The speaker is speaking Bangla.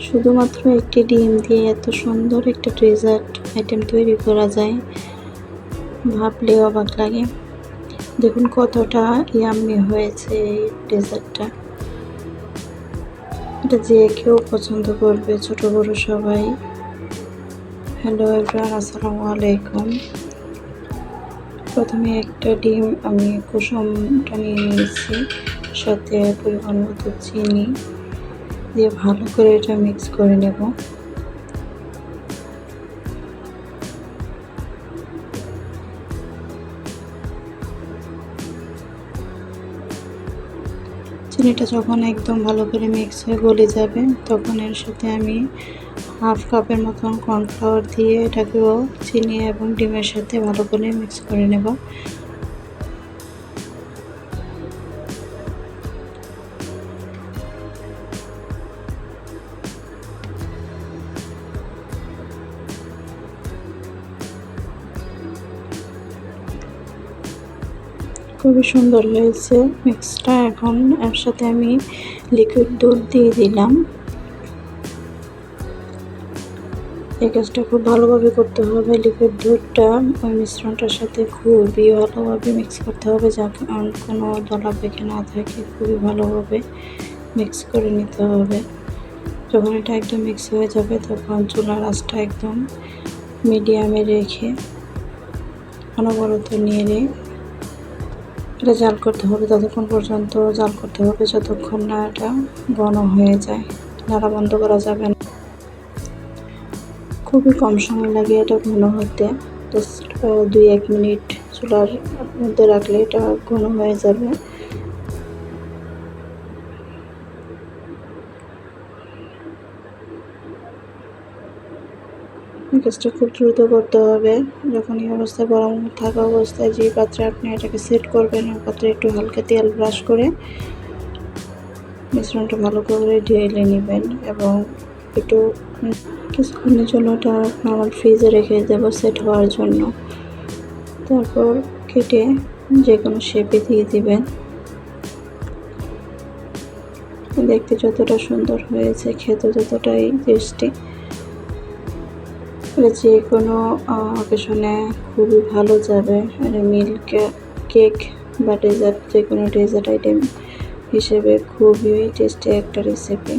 শুধুমাত্র একটি ডিম দিয়ে এত সুন্দর একটা ডেজার্ট আইটেম তৈরি করা যায়, ভাবলেও অবাক লাগে। দেখুন কতটা ইয়াম্মি হয়েছে এই ডেজার্টটা। এটা যে কেউ পছন্দ করবে, ছোট বড় সবাই। হ্যালো এভরিওয়ান, আসসালামু আলাইকুম। প্রথমে একটা ডিম আমি কুসুমটা নিয়ে নিয়েছি, সাথে পরিমাণ মতো চিনি দিয়ে ভালো করে এটা মিক্স করে নেব। চিনিটা যখন একদম ভালো করে মিক্স হয়ে গলে যাবে, তখন এর সাথে আমি হাফ কাপের মতন কর্নফ্লাওয়ার দিয়ে এটাকেও চিনি এবং ডিমের সাথে ভালো করে মিক্স করে নেব। খুবই সুন্দর হয়েছে মিক্সটা। এখন এর সাথে আমি লিকুইড দুধ দিয়ে দিলাম। এই কাজটা খুব ভালোভাবে করতে হবে। লিকুইড দুধটা ওই মিশ্রণটার সাথে খুবই ভালোভাবে মিক্স করতে হবে, যাতে কোনো দলা পেকে না থাকে। খুবই ভালোভাবে মিক্স করে নিতে হবে। যখন এটা একদম মিক্স হয়ে যাবে, তখন চুলার আঁচটা একদম মিডিয়ামে রেখে অনবরত নেড়ে এটা জাল করতে হবে। ততক্ষণ পর্যন্ত জাল করতে হবে যতক্ষণ না এটা ঘন হয়ে যায়। নাড়া বন্ধ করা যাবে না। খুবই কম সময় লাগে এটা ঘন হতে। জাস্ট 2-1 মিনিট চুলার মধ্যে রাখলে এটা ঘন হয়ে যাবে। কাজটা খুব দ্রুত করতে হবে। যখন এই অবস্থায় গরম থাকা অবস্থায় যে পাত্রে আপনি এটাকে সেট করবেন, ওই পাত্রে একটু হালকা তেল ব্রাশ করে মিশ্রণটা ভালো করে ঢেলে নেবেন এবং একটু কিছুক্ষণের জন্য এটা নর্মাল ফ্রিজে রেখে দেবো সেট হওয়ার জন্য। তারপর কেটে যে কোনো শেপে দিয়ে দিবেন। দেখতে যতটা সুন্দর হয়েছে, খেতে ততটাই টেস্টি। যে কোনো অকেশনে খুবই ভালো যাবে। মিল্ক কেক বা ডেজার্ট, যে কোনো ডেজার্ট আইটেম হিসেবে খুবই টেস্টি একটা রেসিপি।